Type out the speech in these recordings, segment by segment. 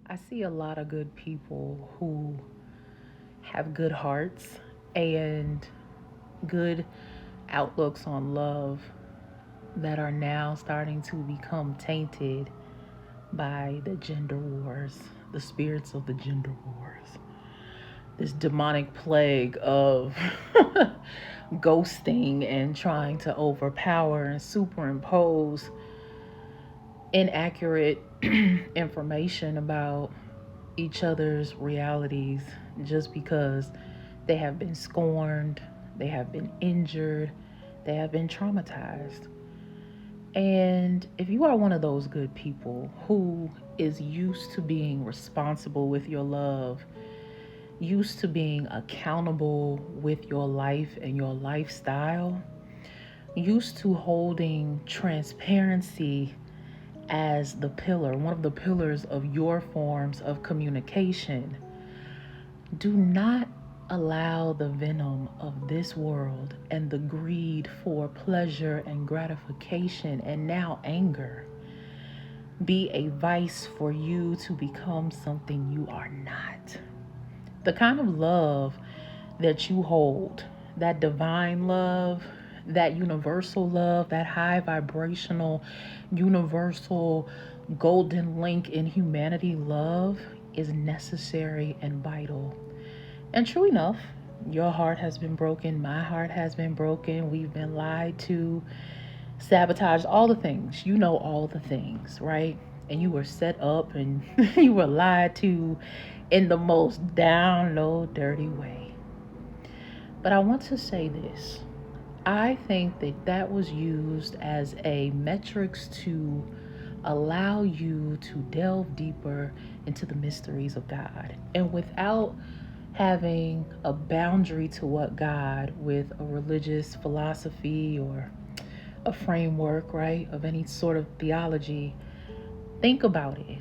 I see a lot of good people who have good hearts and good outlooks on love that are now starting to become tainted by the gender wars, the spirits of the gender wars, this demonic plague of ghosting and trying to overpower and superimpose inaccurate information about each other's realities just because they have been scorned, they have been injured, they have been traumatized. And if you are one of those good people who is used to being responsible with your love, used to being accountable with your life and your lifestyle, used to holding transparency as the pillar, one of the pillars of your forms of communication, do not allow the venom of this world and the greed for pleasure and gratification and now anger be a vice for you to become something you are not. The kind of love that you hold, that divine love, that universal love, that high vibrational, universal golden link in humanity love is necessary and vital. And true enough, your heart has been broken, my heart has been broken, we've been lied to, sabotaged, all the things. You know all the things, right? And you were set up and you were lied to in the most down low, dirty way. But I want to say this. I think that that was used as a metrics to allow you to delve deeper into the mysteries of God. And without having a boundary to what God, with a religious philosophy or a framework, right, of any sort of theology, think about it.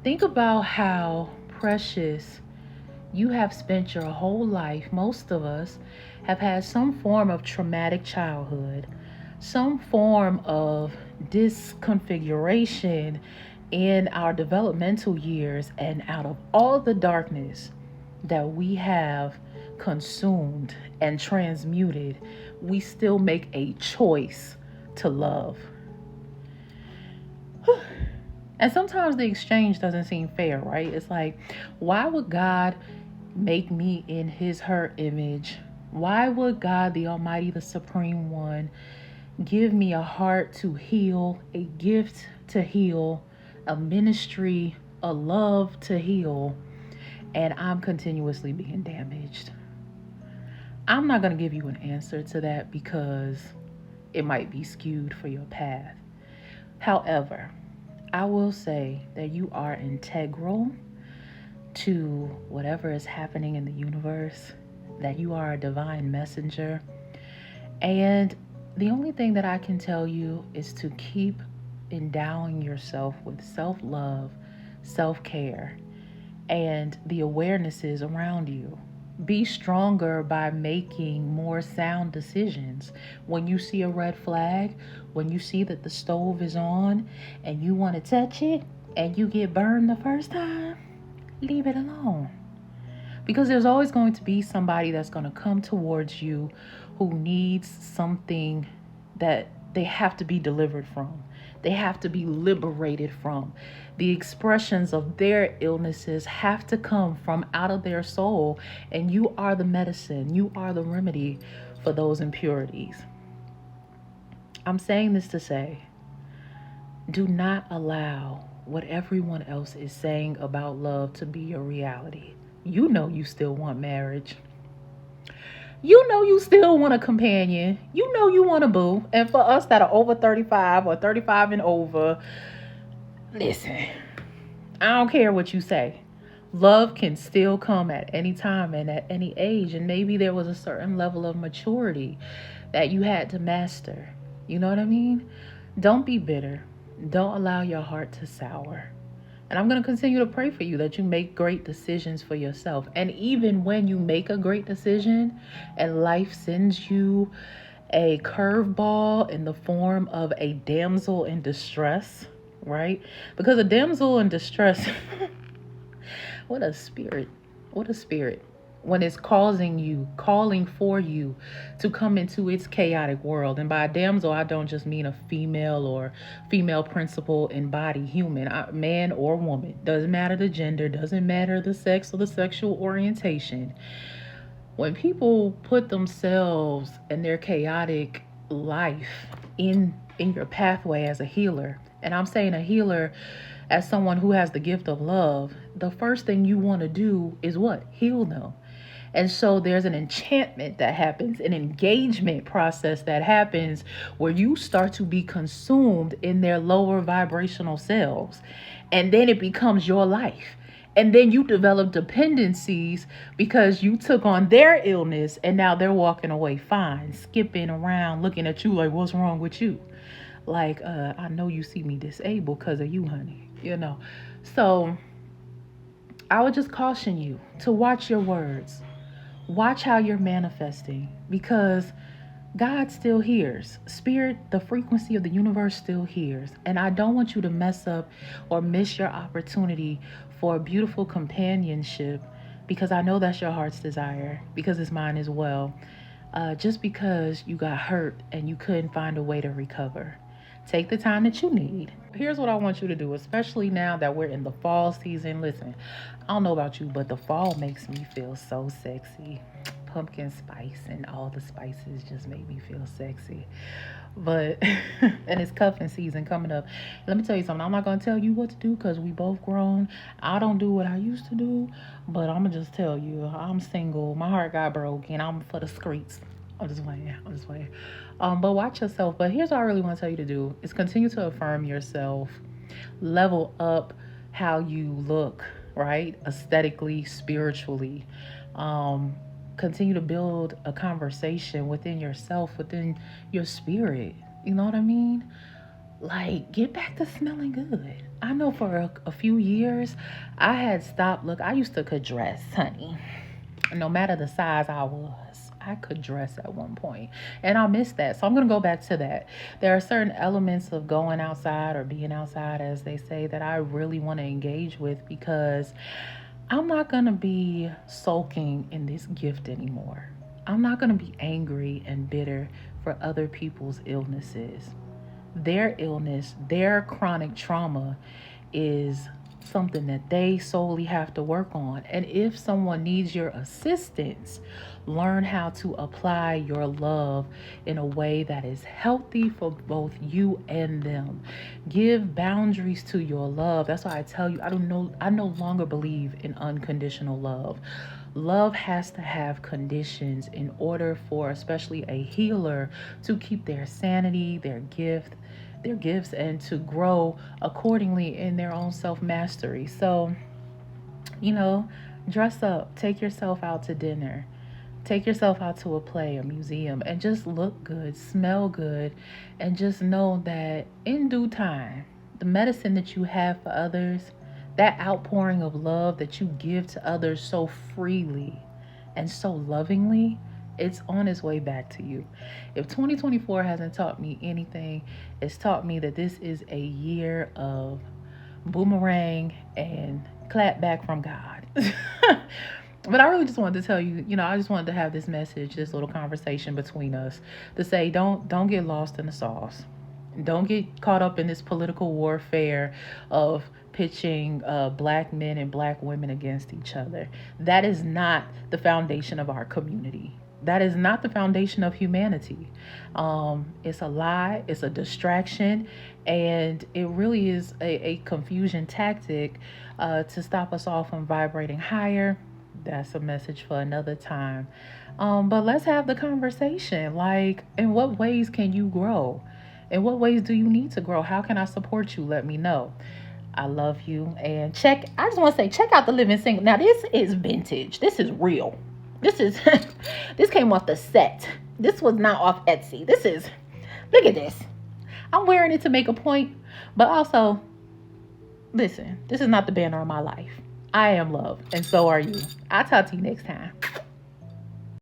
Think about how precious you have spent your whole life. Most of us have had some form of traumatic childhood, some form of disconfiguration in our developmental years, and out of all the darkness that we have consumed and transmuted, we still make a choice to love. And sometimes the exchange doesn't seem fair, right? It's like, why would God make me in his, her image? Why would God, the Almighty, the Supreme One, give me a heart to heal, a gift to heal, a ministry, a love to heal, and I'm continuously being damaged? I'm not going to give you an answer to that because it might be skewed for your path. However, I will say that you are integral to whatever is happening in the universe, that you are a divine messenger. And the only thing that I can tell you is to keep endowing yourself with self love, self care, and the awarenesses around you. Be stronger by making more sound decisions. When you see a red flag, when you see that the stove is on and you want to touch it and you get burned the first time, leave it alone. Because there's always going to be somebody that's going to come towards you who needs something that they have to be delivered from. They have to be liberated from. The expressions of their illnesses have to come from out of their soul. And you are the medicine. You are the remedy for those impurities. I'm saying this to say, do not allow what everyone else is saying about love to be your reality. You know you still want marriage. You know you still want a companion. You know you want a boo. And for us that are over 35 or 35 and over, listen, I don't care what you say. Love can still come at any time and at any age. And maybe there was a certain level of maturity that you had to master. You know what I mean? Don't be bitter. Don't allow your heart to sour. And I'm going to continue to pray for you that you make great decisions for yourself. And even when you make a great decision and life sends you a curveball in the form of a damsel in distress, right? Because a damsel in distress What a spirit. What a spirit. When it's causing you, calling for you to come into its chaotic world. And by damsel, I don't just mean a female or female principle embodied human, man or woman. Doesn't matter the gender, doesn't matter the sex or the sexual orientation. When people put themselves and their chaotic life in your pathway as a healer, and I'm saying a healer as someone who has the gift of love, the first thing you want to do is what? Heal them. And so there's an enchantment that happens, an engagement process that happens where you start to be consumed in their lower vibrational selves. And then it becomes your life. And then you develop dependencies because you took on their illness and now they're walking away fine, skipping around, looking at you like, what's wrong with you? Like, I know you see me disabled because of you, honey, you know. So I would just caution you to watch your words. Watch how you're manifesting, because God still hears. Spirit, the frequency of the universe still hears. And I don't want you to mess up or miss your opportunity for a beautiful companionship, because I know that's your heart's desire, because it's mine as well. Just because you got hurt and you couldn't find a way to recover. Take the time that you need. Here's what I want you to do, especially now that we're in the fall season. Listen, I don't know about you, but the fall makes me feel so sexy. Pumpkin spice and all the spices just make me feel sexy. But, and it's cuffing season coming up. Let me tell you something. I'm not going to tell you what to do because we both grown. I don't do what I used to do, but I'm going to just tell you, I'm single. My heart got broke and I'm for the streets. I'm just playing. But watch yourself. But here's what I really want to tell you to do is continue to affirm yourself, level up how you look, right? Aesthetically, spiritually. Continue to build a conversation within yourself, within your spirit. You know what I mean? Like, get back to smelling good. I know for a few years, I had stopped. Look, I used to could dress, honey. No matter the size I was, I could dress at one point, and I miss that. So I'm going to go back to that. There are certain elements of going outside or being outside, as they say, that I really want to engage with, because I'm not going to be sulking in this gift anymore. I'm not going to be angry and bitter for other people's illnesses. Their illness, their chronic trauma is something that they solely have to work on. And if someone needs your assistance, learn how to apply your love in a way that is healthy for both you and them. Give boundaries to your love. That's why I tell you, I no longer believe in unconditional love. Love has to have conditions in order for especially a healer to keep their sanity, their gifts, and to grow accordingly in their own self-mastery. So, dress up, take yourself out to dinner, take yourself out to a play, a museum, and just look good, smell good, and just know that in due time, the medicine that you have for others, that outpouring of love that you give to others so freely and so lovingly, it's on its way back to you. If 2024 hasn't taught me anything, it's taught me that this is a year of boomerang and clap back from God. But I really just wanted to tell you, I just wanted to have this message, this little conversation between us to say, don't get lost in the sauce. Don't get caught up in this political warfare of pitching black men and black women against each other. That is not the foundation of our community. That is not the foundation of humanity. It's a lie. It's a distraction. And it really is a confusion tactic to stop us all from vibrating higher. That's a message for another time. But let's have the conversation. Like, in what ways can you grow? In what ways do you need to grow? How can I support you? Let me know. I love you. And I just want to say, check out The Living Single. Now, this is vintage. This is real. This came off the set. This was not off Etsy. Look at this. I'm wearing it to make a point, but also, listen, this is not the banner of my life. I am love, and so are you. I'll talk to you next time.